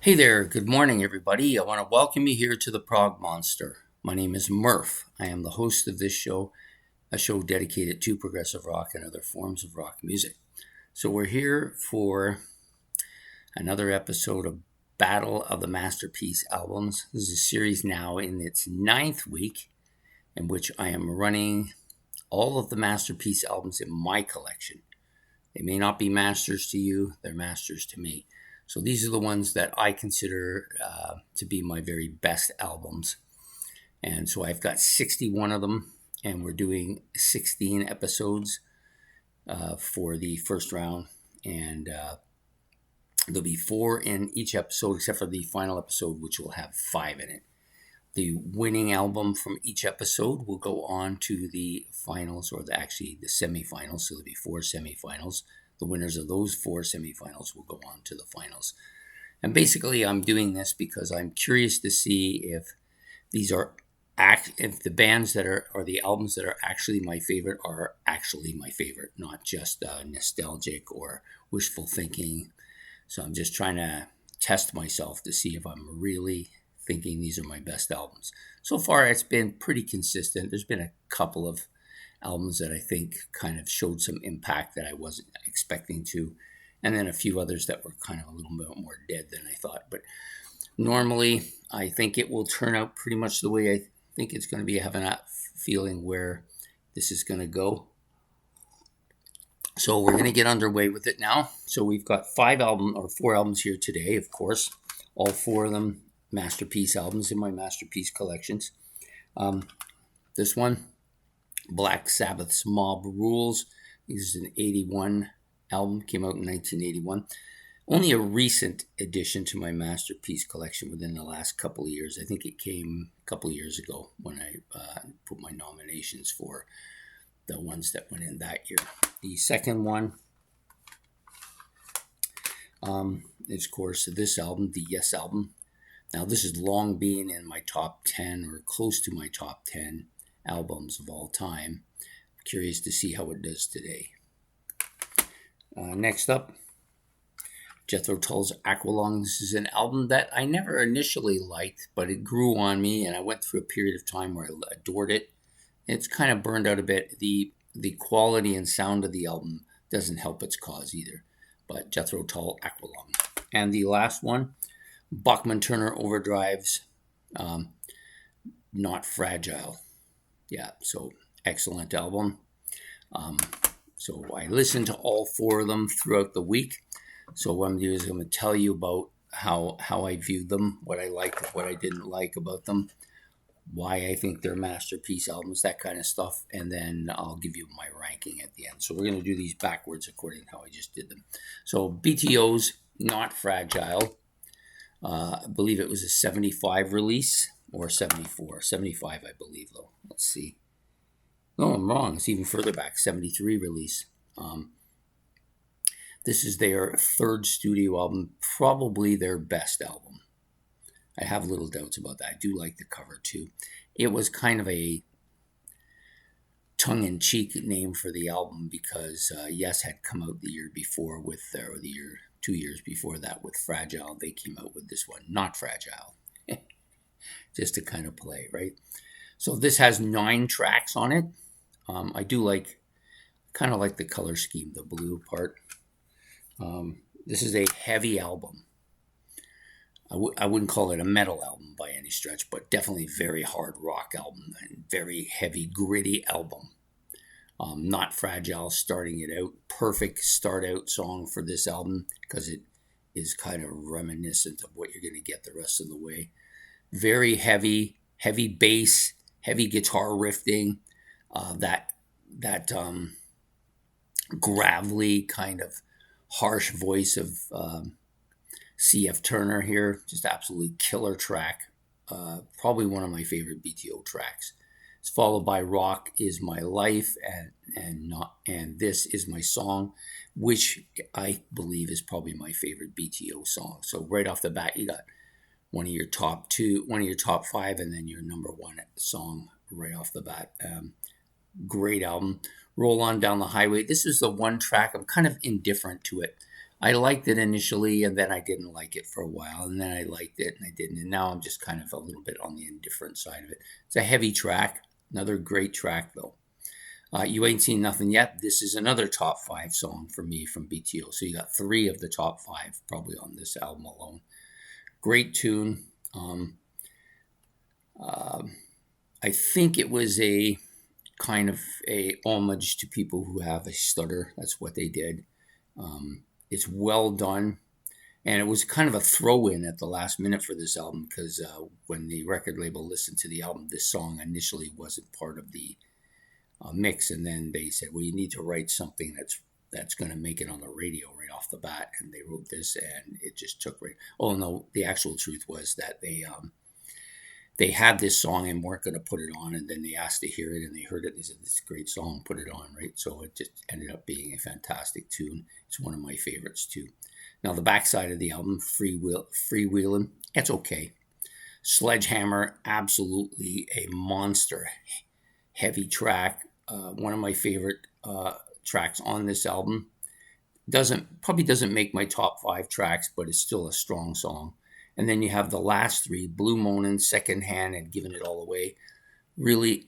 Hey there, good morning, everybody. I want to welcome you here to the Prog Monster. My name is Murph. I am the host of this show, a show dedicated to progressive rock and other forms of rock music. So, we're here for another episode of Battle of the Masterpiece Albums. This is a series now in its 9th week, in which I am running all of the Masterpiece albums in my collection. They may not be masters to you, they're masters to me. So these are the ones that I consider to be my very best albums. And so I've got 61 of them, and we're doing 16 episodes for the first round. And there'll be 4 in each episode, except for the final episode, which will have 5 in it. The winning album from each episode will go on to the finals, or the semifinals. So there'll be 4 semifinals. The winners of those 4 semifinals will go on to the finals. And basically, I'm doing this because I'm curious to see if these are if the bands that are, or the albums that are actually my favorite are actually my favorite, not just nostalgic or wishful thinking. So I'm just trying to test myself to see if I'm really thinking these are my best albums. So far, it's been pretty consistent. There's been a couple of albums that I think kind of showed some impact that I wasn't expecting to, and then a few others that were kind of a little bit more dead than I thought. But normally, I think it will turn out pretty much the way I think it's going to be. I have a feeling where this is going to go. So we're going to get underway with it now. So we've got 4 albums here today, of course. All 4 of them Masterpiece albums in my Masterpiece collections. This one, Black Sabbath's Mob Rules. This is an 81 album, came out in 1981. Only a recent addition to my Masterpiece collection within the last couple of years. I think it came a couple of years ago when I put my nominations for the ones that went in that year. The second one is, of course, this album, the Yes album. Now, this has long been in my top 10 or close to my top 10 albums of all time. Curious to see how it does today. Next up, Jethro Tull's Aqualung. This is an album that I never initially liked, but it grew on me, and I went through a period of time where I adored it. It's kind of burned out a bit. The quality and sound of the album doesn't help its cause either. But Jethro Tull, Aqualung. And the last one, Bachman Turner Overdrive's Not Fragile. Yeah, so excellent album. So I listened to all 4 of them throughout the week. So what I'm going to do is I'm going to tell you about how I viewed them, what I liked, what I didn't like about them, why I think they're masterpiece albums, that kind of stuff. And then I'll give you my ranking at the end. So we're going to do these backwards according to how I just did them. So BTO's Not Fragile. I believe it was a 75 release or 74. 75, I believe, though. Let's see. No, I'm wrong. It's even further back. 73 release. This is their 3rd studio album, probably their best album. I have little doubts about that. I do like the cover, too. It was kind of a tongue-in-cheek name for the album because Yes had come out the year before with, or the year 2 years before that with Fragile. They came out with this one, Not Fragile. Just to kind of play, right? So this has 9 tracks on it. I do kind of like the color scheme, the blue part. This is a heavy album. I wouldn't call it a metal album by any stretch, but definitely very hard rock album and very heavy, gritty album. Not Fragile, starting it out. Perfect start-out song for this album because it is kind of reminiscent of what you're going to get the rest of the way. Very heavy bass, heavy guitar riffing, that gravelly kind of harsh voice of C.F. Turner here. Just absolutely killer track. Probably one of my favorite BTO tracks. It's followed by Rock Is My Life and This Is My Song, which I believe is probably my favorite BTO song. So right off the bat, you got one of your top 5, and then your number 1 song right off the bat. Great album. Roll On Down the Highway. This is the one track I'm kind of indifferent to it. I liked it initially, and then I didn't like it for a while, and then I liked it, and I didn't, and now I'm just kind of a little bit on the indifferent side of it. It's a heavy track, another great track though. You Ain't Seen Nothing Yet. This is another top 5 song for me from BTO. So you got 3 of the top 5 probably on this album alone. Great tune. I think it was a kind of a homage to people who have a stutter. That's what they did. It's well done. And it was kind of a throw-in at the last minute for this album because when the record label listened to the album, this song initially wasn't part of the mix, and then they said, well, you need to write something that's going to make it on the radio right off the bat, and they wrote this, and it just took right. Oh no, the actual truth was that they had this song and weren't going to put it on, and then they asked to hear it, and they heard it, and they said, this is a great song, put it on, right? So it just ended up being a fantastic tune. It's one of my favorites too. Now the backside of the album, Freewheelin', it's okay. Sledgehammer, absolutely a monster heavy track. One of my favorite tracks on this album. Probably doesn't make my top 5 tracks, but it's still a strong song. And then you have the last 3, Blue Monin', Second Hand, and Giving It All Away. Really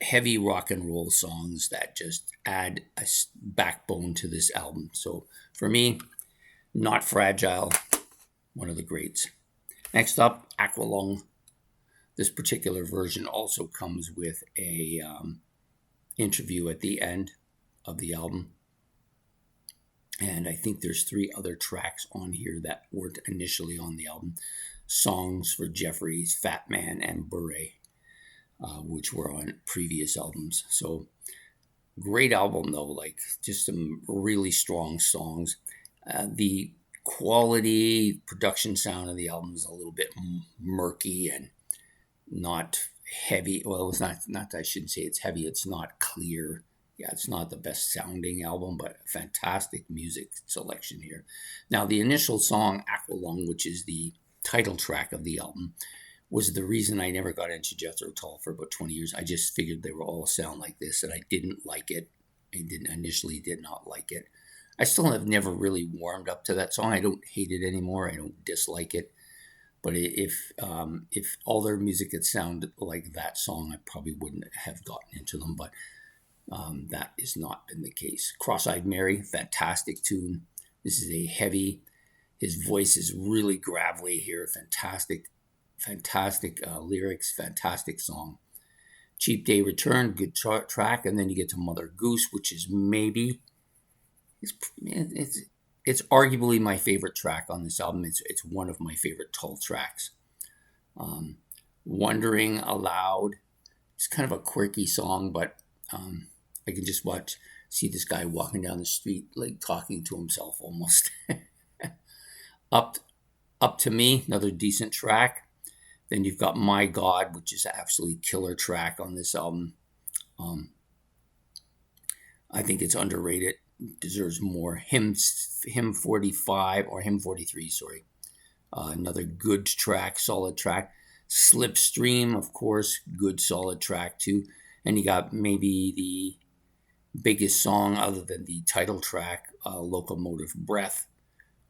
heavy rock and roll songs that just add a backbone to this album. So for me, Not Fragile, one of the greats. Next up, Aqualung. This particular version also comes with a interview at the end of the album. And I think there's 3 other tracks on here that weren't initially on the album. Songs for Jeffries, Fat Man, and Bure, which were on previous albums. So great album though, like just some really strong songs. The quality, production sound of the album is a little bit murky and not heavy. Well, it's not I shouldn't say it's heavy. It's not clear. Yeah, it's not the best sounding album, but fantastic music selection here. Now, the initial song, Aqualung, which is the title track of the album, was the reason I never got into Jethro Tull for about 20 years. I just figured they were all sound like this, and I didn't like it. I did not like it. I still have never really warmed up to that song. I don't hate it anymore. I don't dislike it. But if all their music had sounded like that song, I probably wouldn't have gotten into them. But that has not been the case. Cross-Eyed Mary, fantastic tune. This is a heavy. His voice is really gravelly here. Fantastic lyrics, fantastic song. Cheap Day Return, good track. And then you get to Mother Goose, which is maybe... It's arguably my favorite track on this album. It's one of my favorite Tull tracks. Wondering Aloud. It's kind of a quirky song, but I can just see this guy walking down the street, like talking to himself almost. Up to Me, another decent track. Then you've got My God, which is an absolutely killer track on this album. I think it's underrated. Deserves more. Hymn 45 or Hymn 43, sorry. Another good track, solid track. Slipstream, of course, good solid track too. And you got maybe the biggest song other than the title track, Locomotive Breath,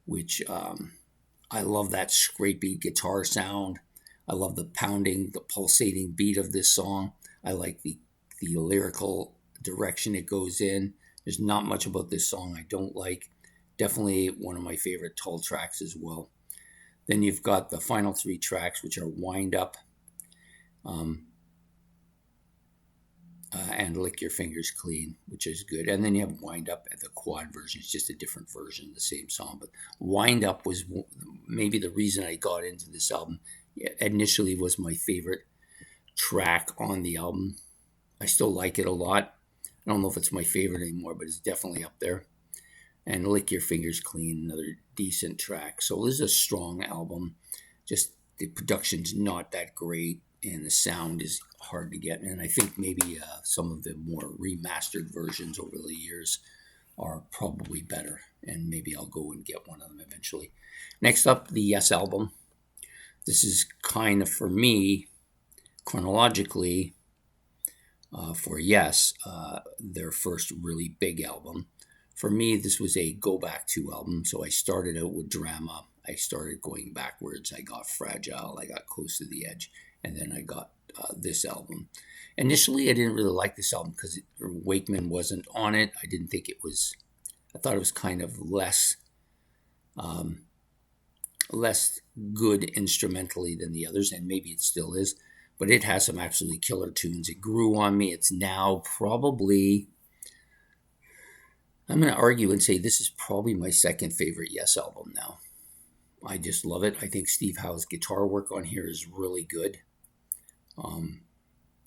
which I love that scrapey guitar sound. I love the pounding, the pulsating beat of this song. I like the lyrical direction it goes in. There's not much about this song I don't like. Definitely one of my favorite Tull tracks as well. Then you've got the final 3 tracks, which are Wind Up and Lick Your Fingers Clean, which is good. And then you have Wind Up at the quad version. It's just a different version of the same song. But Wind Up was maybe the reason I got into this album. Initially was my favorite track on the album. I still like it a lot. I don't know if it's my favorite anymore, but it's definitely up there. And Lick Your Fingers Clean, another decent track. So this is a strong album. Just the production's not that great, and the sound is hard to get. And I think maybe some of the more remastered versions over the years are probably better. And maybe I'll go and get one of them eventually. Next up, the Yes album. This is kind of, for me, chronologically, for Yes, their first really big album. for me, this was a go back to album. So I started out with Drama. I started going backwards. I got Fragile. I got Close to the Edge. And then I got this album. Initially, I didn't really like this album because Wakeman wasn't on it. I thought it was kind of less good instrumentally than the others, and maybe it still is, but it has some absolutely killer tunes. It grew on me. It's now probably, I'm going to argue and say this is probably my second favorite Yes album now. I just love it. I think Steve Howe's guitar work on here is really good.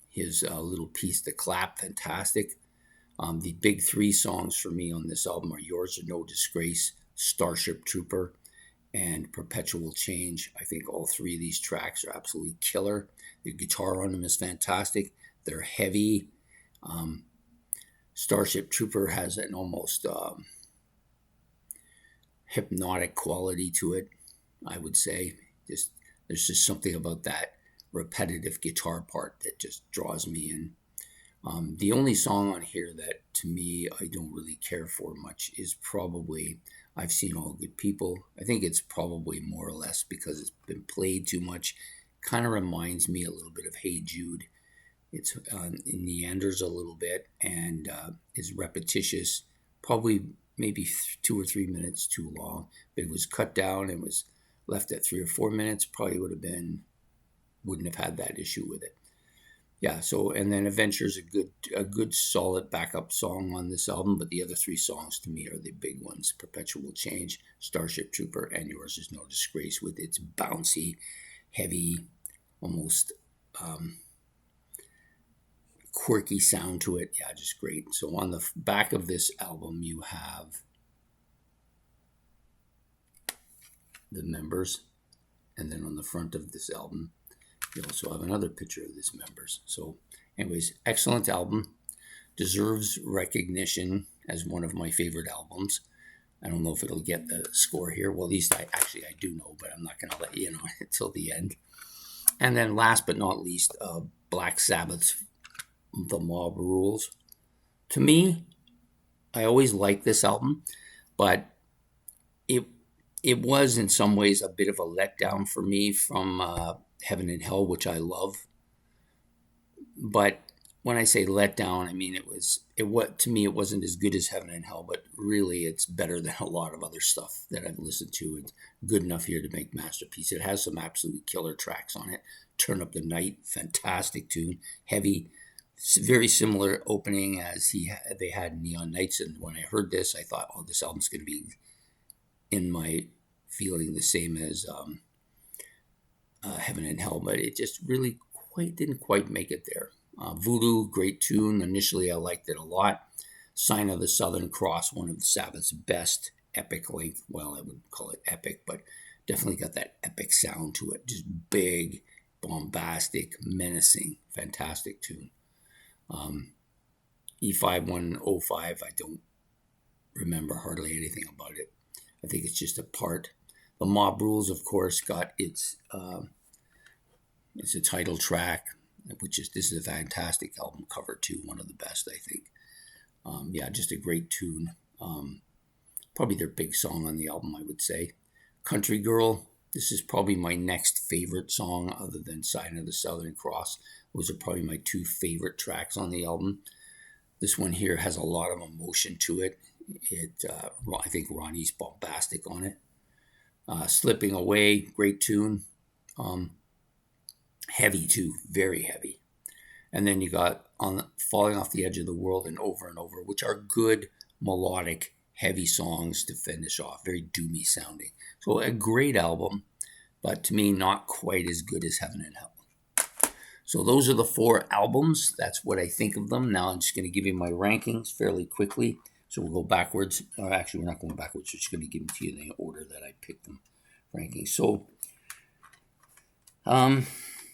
His little piece, The Clap, fantastic. The big three songs for me on this album are Yours or No Disgrace, Starship Trooper, and Perpetual Change. I think all three of these tracks are absolutely killer. The guitar on them is fantastic. They're heavy. Starship Trooper has an almost hypnotic quality to it, I would say. There's just something about that repetitive guitar part that just draws me in. The only song on here that, to me, I don't really care for much is probably I've Seen All Good People. I think it's probably more or less because it's been played too much. Kind of reminds me a little bit of Hey Jude. It meanders a little bit and is repetitious, probably maybe 2 or 3 minutes too long. But it was cut down and was left at 3 or 4 minutes, probably wouldn't have had that issue with it. Yeah, so, and then Adventure's a good solid backup song on this album, but the other three songs to me are the big ones: Perpetual Change, Starship Trooper, and Yours Is No Disgrace, with its bouncy, heavy, almost quirky sound to it. Yeah, just great. So on the back of this album, you have the members, and then on the front of this album, you also have another picture of these members. So anyways, excellent album. Deserves recognition as one of my favorite albums. I don't know if it'll get the score here. Well, at least I do know, but I'm not going to let you know until the end. And then last but not least, Black Sabbath's The Mob Rules. To me, I always liked this album, but it was in some ways a bit of a letdown for me from Heaven and Hell, which I love. But when I say letdown, I mean to me it wasn't as good as Heaven and Hell, but really it's better than a lot of other stuff that I've listened to. It's good enough here to make masterpiece. It has some absolutely killer tracks on it. Turn Up the Night, fantastic tune, heavy, very similar opening as they had Neon Nights. And when I heard this, I thought, oh, this album's going to be in my feeling the same as Heaven and Hell, but it just really didn't quite make it there. Voodoo, great tune. Initially, I liked it a lot. Sign of the Southern Cross, one of the Sabbath's best epic length. Well, I wouldn't call it epic, but definitely got that epic sound to it. Just big, bombastic, menacing, fantastic tune. E5105, I don't remember hardly anything about it. I think it's just a part. The Mob Rules, of course, got it's a title track, this is a fantastic album cover too, one of the best, I think. Yeah, just a great tune. Probably their big song on the album, I would say. Country Girl, this is probably my next favorite song other than Sign of the Southern Cross. Those are probably my two favorite tracks on the album. This one here has a lot of emotion to it. I think Ronnie's bombastic on it. Slipping Away, great tune. Heavy too, very heavy. And then you got on Falling Off the Edge of the World and Over, which are good, melodic, heavy songs to finish off. Very doomy sounding. So a great album, but to me, not quite as good as Heaven and Hell. So those are the 4 albums. That's what I think of them. Now I'm just going to give you my rankings fairly quickly. So we'll go backwards. Or actually, we're not going backwards. We're just going to give them to you in the order that I picked them. Rankings. So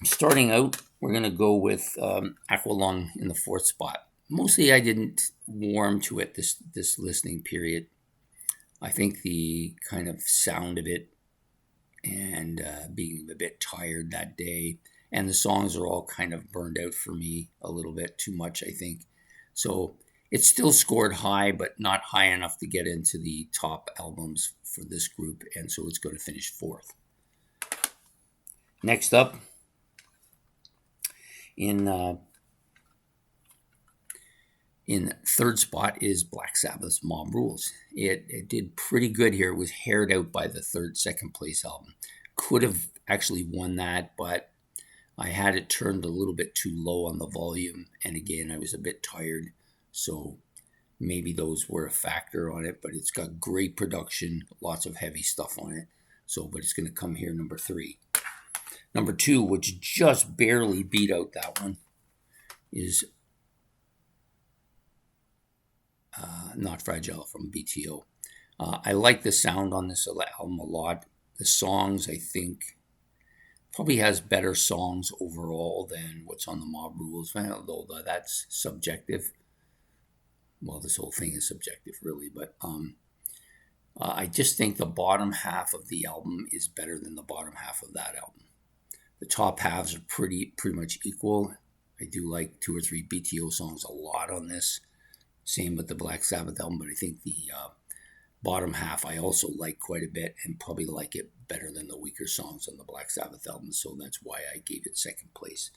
starting out, we're going to go with Aqualung in the 4th spot. Mostly I didn't warm to it this listening period. I think the kind of sound of it and being a bit tired that day, and the songs are all kind of burned out for me a little bit too much, I think. So It still scored high, but not high enough to get into the top albums for this group, and so it's going to finish 4th. Next up, in 3rd spot is Black Sabbath's Mob Rules. It did pretty good here. It was haired out by the second place album. Could have actually won that, but I had it turned a little bit too low on the volume, and again, I was a bit tired, so maybe those were a factor on it, but it's got great production, lots of heavy stuff on it, but it's going to come here number 3. Number 2, which just barely beat out that one, is Not Fragile from BTO. I like the sound on this album a lot. The songs, I think, probably has better songs overall than what's on the Mob Rules, although that's subjective. Well, this whole thing is subjective, really, but I just think the bottom half of the album is better than the bottom half of that album. The top halves are pretty much equal. I do like 2 or 3 BTO songs a lot on this. Same with the Black Sabbath album, but I think the bottom half I also like quite a bit and probably like it better than the weaker songs on the Black Sabbath album, so that's why I gave it 2nd place.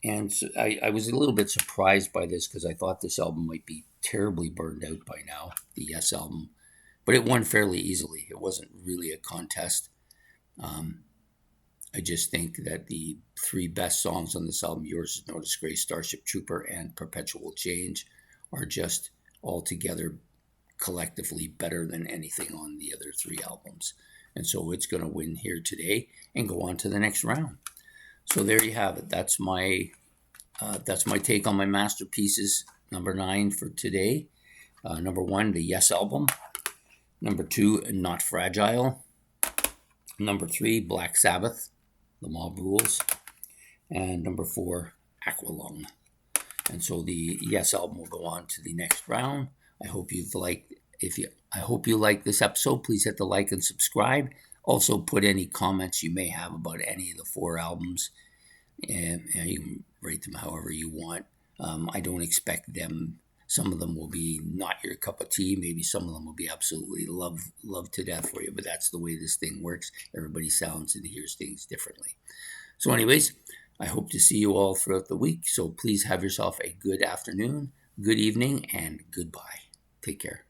And so I was a little bit surprised by this because I thought this album might be terribly burned out by now, the Yes album, but it won fairly easily. It wasn't really a contest. I just think that the 3 best songs on this album, Yours Is No Disgrace, Starship Trooper, and Perpetual Change, are just altogether collectively better than anything on the other 3 albums. And so it's going to win here today and go on to the next round. So there you have it. That's my take on my masterpieces. Number 9 for today. Number 1, the Yes album. Number 2, Not Fragile. Number 3, Black Sabbath, the Mob Rules. And number 4, Aqualung. And so the Yes album will go on to the next round. I hope you like this episode. Please hit the like and subscribe. Also, put any comments you may have about any of the 4 albums, and you can rate them however you want. I don't expect them. Some of them will be not your cup of tea. Maybe some of them will be absolutely love to death for you. But that's the way this thing works. Everybody sounds and hears things differently. So, anyways, I hope to see you all throughout the week. So please have yourself a good afternoon, good evening, and goodbye. Take care.